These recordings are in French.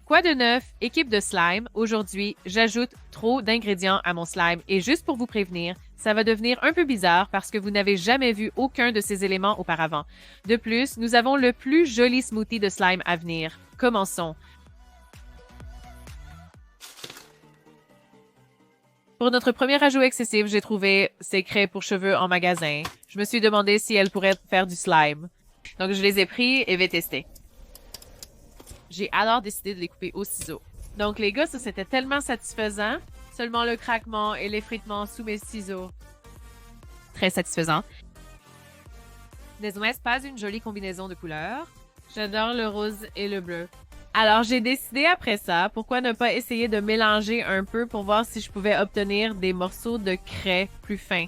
Quoi de neuf, équipe de slime? Aujourd'hui, j'ajoute trop d'ingrédients à mon slime et juste pour vous prévenir, ça va devenir un peu bizarre parce que vous n'avez jamais vu aucun de ces éléments auparavant. De plus, nous avons le plus joli smoothie de slime à venir. Commençons. Pour notre premier ajout excessif, j'ai trouvé ces craies pour cheveux en magasin. Je me suis demandé si elles pourraient faire du slime. Donc, je les ai pris et vais tester. J'ai alors décidé de les couper au ciseau. Donc, les gars, ça, c'était tellement satisfaisant. Seulement le craquement et l'effritement sous mes ciseaux. Très satisfaisant. N'est-ce pas une jolie combinaison de couleurs? J'adore le rose et le bleu. Alors, j'ai décidé après ça, pourquoi ne pas essayer de mélanger un peu pour voir si je pouvais obtenir des morceaux de craie plus fins.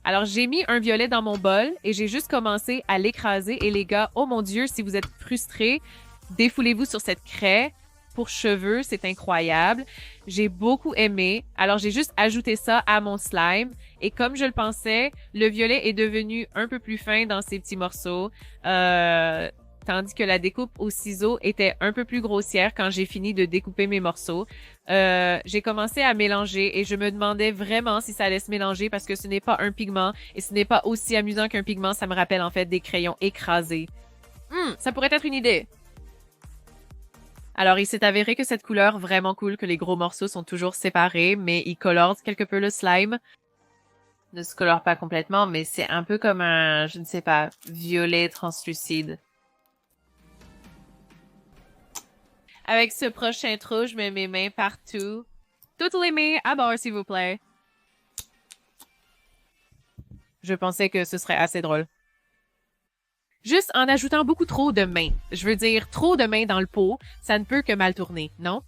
Alors, j'ai mis un violet dans mon bol et j'ai juste commencé à l'écraser. Et les gars, oh mon Dieu, si vous êtes frustrés, défoulez-vous sur cette craie pour cheveux, c'est incroyable. J'ai beaucoup aimé. Alors, j'ai juste ajouté ça à mon slime. Et comme je le pensais, le violet est devenu un peu plus fin dans ces petits morceaux. Tandis que la découpe au ciseau était un peu plus grossière quand j'ai fini de découper mes morceaux. J'ai commencé à mélanger et je me demandais vraiment si ça allait se mélanger parce que ce n'est pas un pigment et ce n'est pas aussi amusant qu'un pigment. Ça me rappelle en fait des crayons écrasés. Ça pourrait être une idée. Alors, il s'est avéré que cette couleur vraiment cool, que les gros morceaux sont toujours séparés, mais ils colorent quelque peu le slime. Ne se colore pas complètement, mais c'est un peu comme un, je ne sais pas, violet translucide. Avec ce prochain trou, je mets mes mains partout. Toutes les mains à bord, s'il vous plaît. Je pensais que ce serait assez drôle. Juste en ajoutant beaucoup trop de mains. Je veux dire, trop de mains dans le pot, ça ne peut que mal tourner, non?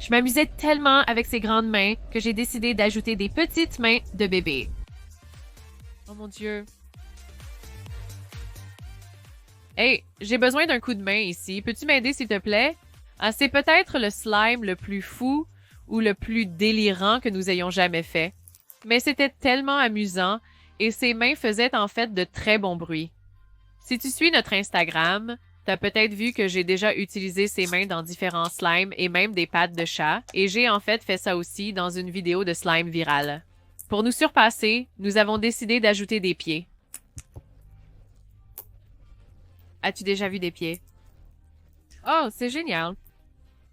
Je m'amusais tellement avec ces grandes mains que j'ai décidé d'ajouter des petites mains de bébé. Oh mon Dieu. Hey, j'ai besoin d'un coup de main ici. Peux-tu m'aider, s'il te plaît? Ah, c'est peut-être le slime le plus fou ou le plus délirant que nous ayons jamais fait. Mais c'était tellement amusant et ses mains faisaient en fait de très bons bruits. Si tu suis notre Instagram, t'as peut-être vu que j'ai déjà utilisé ses mains dans différents slimes et même des pattes de chat et j'ai en fait fait ça aussi dans une vidéo de slime virale. Pour nous surpasser, nous avons décidé d'ajouter des pieds. As-tu déjà vu des pieds? Oh, c'est génial!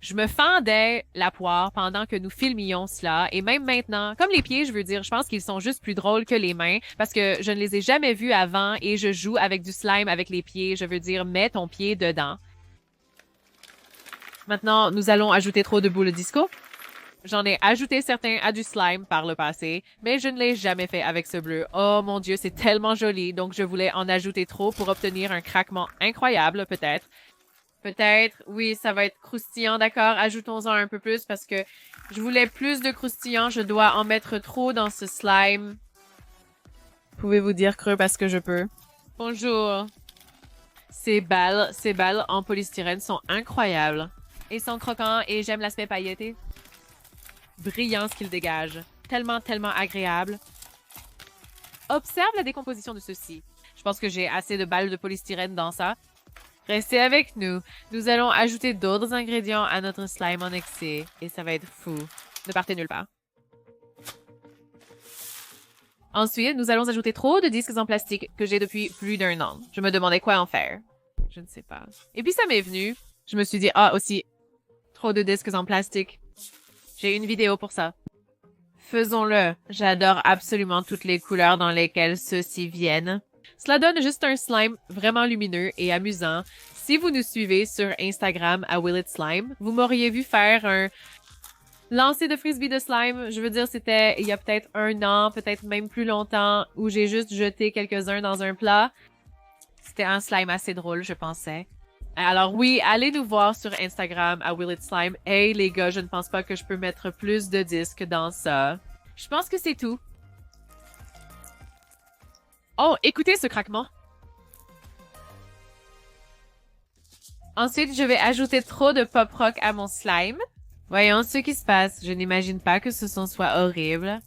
Je me fendais la poire pendant que nous filmions cela, et même maintenant, comme les pieds, je veux dire, je pense qu'ils sont juste plus drôles que les mains, parce que je ne les ai jamais vus avant et je joue avec du slime avec les pieds, je veux dire, mets ton pied dedans. Maintenant, nous allons ajouter trop de boules disco. J'en ai ajouté certains à du slime par le passé, mais je ne l'ai jamais fait avec ce bleu. Oh mon Dieu, c'est tellement joli, donc je voulais en ajouter trop pour obtenir un craquement incroyable, peut-être. Peut-être, oui, ça va être croustillant, d'accord. Ajoutons-en un peu plus parce que je voulais plus de croustillant. Je dois en mettre trop dans ce slime. Pouvez-vous dire creux parce que je peux? Bonjour. Ces balles en polystyrène sont incroyables. Ils sont croquants et j'aime l'aspect pailleté. Brillant ce qu'ils dégagent. Tellement, tellement agréable. Observe la décomposition de ceci. Je pense que j'ai assez de balles de polystyrène dans ça. Restez avec nous. Nous allons ajouter d'autres ingrédients à notre slime en excès. Et ça va être fou. Ne partez nulle part. Ensuite, nous allons ajouter trop de disques en plastique que j'ai depuis plus d'un an. Je me demandais quoi en faire. Je ne sais pas. Et puis ça m'est venu. Je me suis dit, ah aussi, trop de disques en plastique. J'ai une vidéo pour ça. Faisons-le. J'adore absolument toutes les couleurs dans lesquelles ceux-ci viennent. Cela donne juste un slime vraiment lumineux et amusant. Si vous nous suivez sur Instagram à Will It Slime, vous m'auriez vu faire un lancer de frisbee de slime. Je veux dire, c'était il y a peut-être un an, peut-être même plus longtemps, où j'ai juste jeté quelques-uns dans un plat. C'était un slime assez drôle, je pensais. Alors oui, allez nous voir sur Instagram à Will It Slime. Hey les gars, je ne pense pas que je peux mettre plus de disques dans ça. Je pense que c'est tout. Oh, écoutez ce craquement. Ensuite, je vais ajouter trop de pop rock à mon slime. Voyons ce qui se passe. Je n'imagine pas que ce son soit horrible.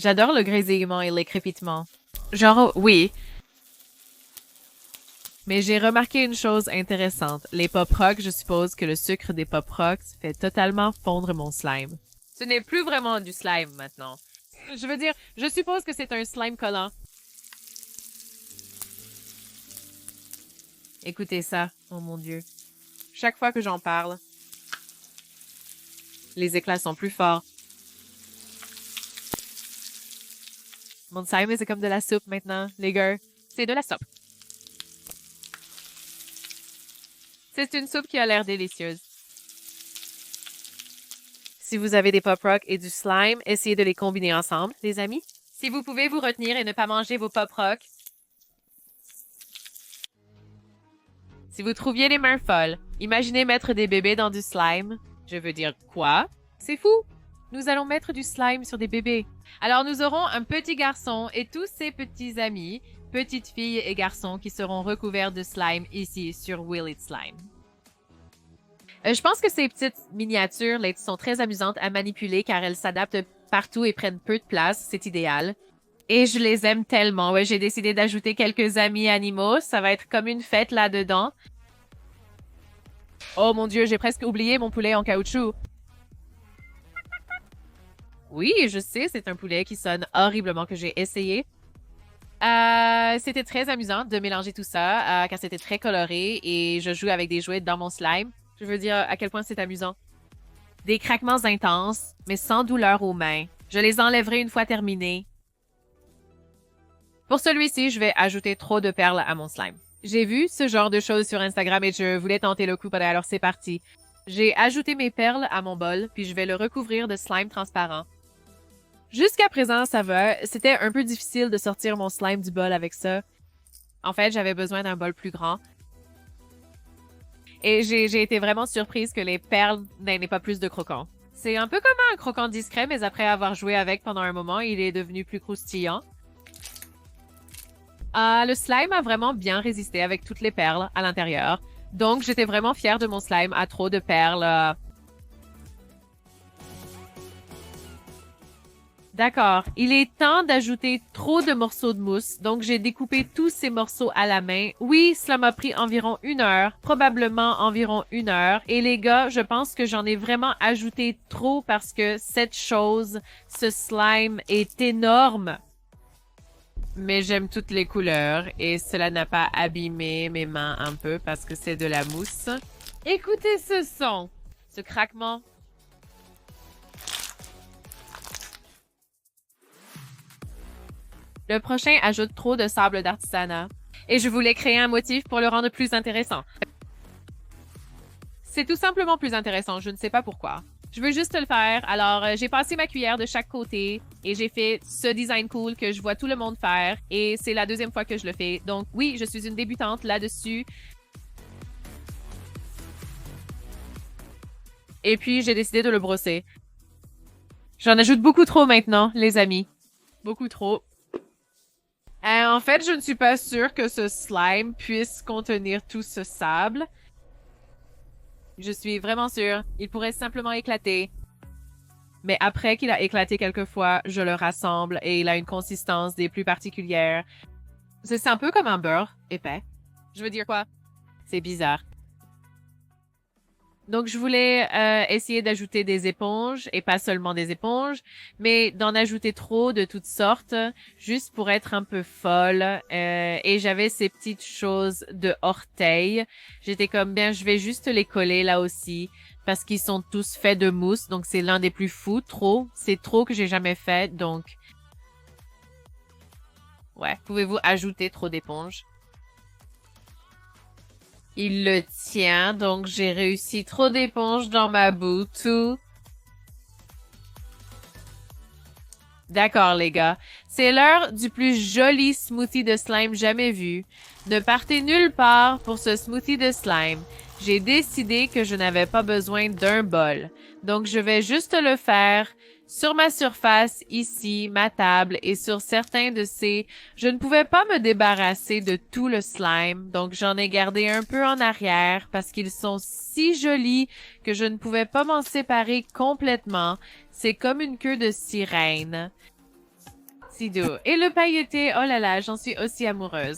J'adore le grésillement et les crépitements. Genre, oui. Mais j'ai remarqué une chose intéressante. Les pop rocks, je suppose que le sucre des pop rocks fait totalement fondre mon slime. Ce n'est plus vraiment du slime maintenant. Je veux dire, je suppose que c'est un slime collant. Écoutez ça, oh mon Dieu. Chaque fois que j'en parle, les éclats sont plus forts. Mon slime, c'est comme de la soupe maintenant, les gars. C'est de la soupe. C'est une soupe qui a l'air délicieuse. Si vous avez des pop rocks et du slime, essayez de les combiner ensemble, les amis. Si vous pouvez vous retenir et ne pas manger vos pop rocks. Si vous trouviez les mains folles, imaginez mettre des bébés dans du slime. Je veux dire quoi? C'est fou! Nous allons mettre du slime sur des bébés. Alors nous aurons un petit garçon et tous ses petits amis, petites filles et garçons qui seront recouverts de slime ici sur Will It Slime. Je pense que ces petites miniatures là, sont très amusantes à manipuler car elles s'adaptent partout et prennent peu de place. C'est idéal. Et je les aime tellement. Ouais, j'ai décidé d'ajouter quelques amis animaux. Ça va être comme une fête là-dedans. Oh mon Dieu, j'ai presque oublié mon poulet en caoutchouc. Oui, je sais, c'est un poulet qui sonne horriblement que j'ai essayé. C'était très amusant de mélanger tout ça car c'était très coloré et je joue avec des jouets dans mon slime. Je veux dire à quel point c'est amusant. Des craquements intenses, mais sans douleur aux mains. Je les enlèverai une fois terminés. Pour celui-ci, je vais ajouter trop de perles à mon slime. J'ai vu ce genre de choses sur Instagram et je voulais tenter le coup, alors c'est parti. J'ai ajouté mes perles à mon bol, puis je vais le recouvrir de slime transparent. Jusqu'à présent, ça va. C'était un peu difficile de sortir mon slime du bol avec ça. En fait, j'avais besoin d'un bol plus grand. Et j'ai été vraiment surprise que les perles n'aient pas plus de croquant. C'est un peu comme un croquant discret, mais après avoir joué avec pendant un moment, il est devenu plus croustillant. Le slime a vraiment bien résisté avec toutes les perles à l'intérieur. Donc, j'étais vraiment fière de mon slime à trop de perles. D'accord. Il est temps d'ajouter trop de morceaux de mousse, donc j'ai découpé tous ces morceaux à la main. Oui, cela m'a pris environ 1 heure, probablement environ 1 heure. Et les gars, je pense que j'en ai vraiment ajouté trop parce que cette chose, ce slime est énorme. Mais j'aime toutes les couleurs et cela n'a pas abîmé mes mains un peu parce que c'est de la mousse. Écoutez ce son, ce craquement. Le prochain ajoute trop de sable d'artisanat. Et je voulais créer un motif pour le rendre plus intéressant. C'est tout simplement plus intéressant, je ne sais pas pourquoi. Je veux juste le faire, alors j'ai passé ma cuillère de chaque côté et j'ai fait ce design cool que je vois tout le monde faire et c'est la deuxième fois que je le fais. Donc oui, je suis une débutante là-dessus. Et puis j'ai décidé de le brosser. J'en ajoute beaucoup trop maintenant, les amis. Beaucoup trop. En fait, je ne suis pas sûre que ce slime puisse contenir tout ce sable. Je suis vraiment sûre. Il pourrait simplement éclater. Mais après qu'il a éclaté quelques fois, je le rassemble et il a une consistance des plus particulières. C'est un peu comme un beurre épais. Je veux dire quoi? C'est bizarre. Donc, je voulais essayer d'ajouter des éponges, et pas seulement des éponges, mais d'en ajouter trop de toutes sortes, juste pour être un peu folle. Et j'avais ces petites choses de orteils. J'étais comme, bien, je vais juste les coller là aussi, parce qu'ils sont tous faits de mousse, donc c'est l'un des plus fous, trop. C'est trop que j'ai jamais fait, donc... Ouais, pouvez-vous ajouter trop d'éponges? Il le tient, donc j'ai réussi trop d'éponges dans ma boue, tout. D'accord, les gars. C'est l'heure du plus joli smoothie de slime jamais vu. Ne partez nulle part pour ce smoothie de slime. J'ai décidé que je n'avais pas besoin d'un bol. Donc, je vais juste le faire sur ma surface, ici, ma table, et sur certains de ces... Je ne pouvais pas me débarrasser de tout le slime, donc j'en ai gardé un peu en arrière parce qu'ils sont si jolis que je ne pouvais pas m'en séparer complètement. C'est comme une queue de sirène. si doux. Et le pailleté, oh là là, j'en suis aussi amoureuse.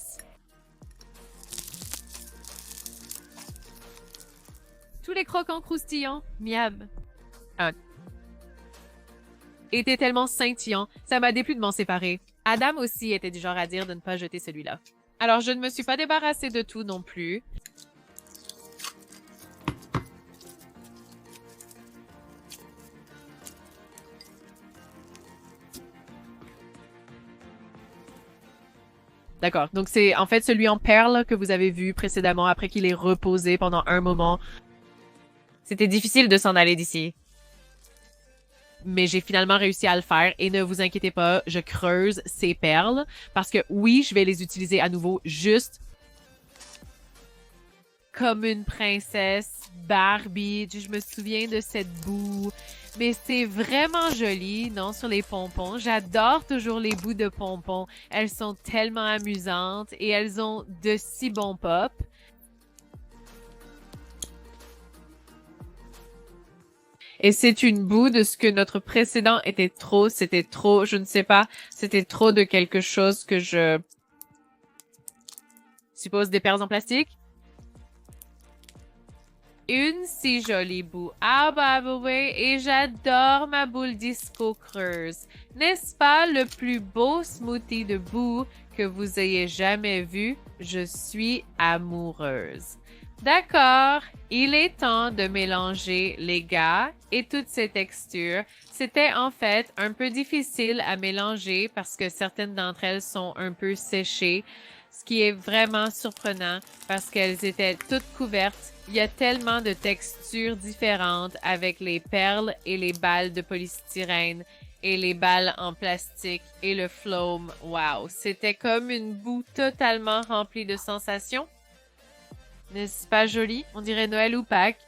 Tous les croquants croustillants, miam. Était tellement scintillant, ça m'a déplu de m'en séparer. Adam aussi était du genre à dire de ne pas jeter celui-là. Alors, je ne me suis pas débarrassée de tout non plus. D'accord. Donc, c'est en fait celui en perle que vous avez vu précédemment après qu'il ait reposé pendant un moment. C'était difficile de s'en aller d'ici. Mais j'ai finalement réussi à le faire et ne vous inquiétez pas, je creuse ces perles parce que oui, je vais les utiliser à nouveau juste comme une princesse Barbie. Je me souviens de cette boue. Mais c'est vraiment joli, non, sur les pompons. J'adore toujours les bouts de pompons. Elles sont tellement amusantes et elles ont de si bons pop. Et c'est une boue de ce que notre précédent était trop. C'était trop, je ne sais pas, c'était trop de quelque chose que je suppose des perles en plastique. Une si jolie boue. Ah bah oui, et j'adore ma boule disco creuse. N'est-ce pas le plus beau smoothie de boue que vous ayez jamais vu? Je suis amoureuse. D'accord, il est temps de mélanger les gars et toutes ces textures. C'était en fait un peu difficile à mélanger parce que certaines d'entre elles sont un peu séchées, ce qui est vraiment surprenant parce qu'elles étaient toutes couvertes. Il y a tellement de textures différentes avec les perles et les balles de polystyrène et les balles en plastique et le foam. Wow, c'était comme une boue totalement remplie de sensations. N'est-ce pas joli? On dirait Noël ou Pâques.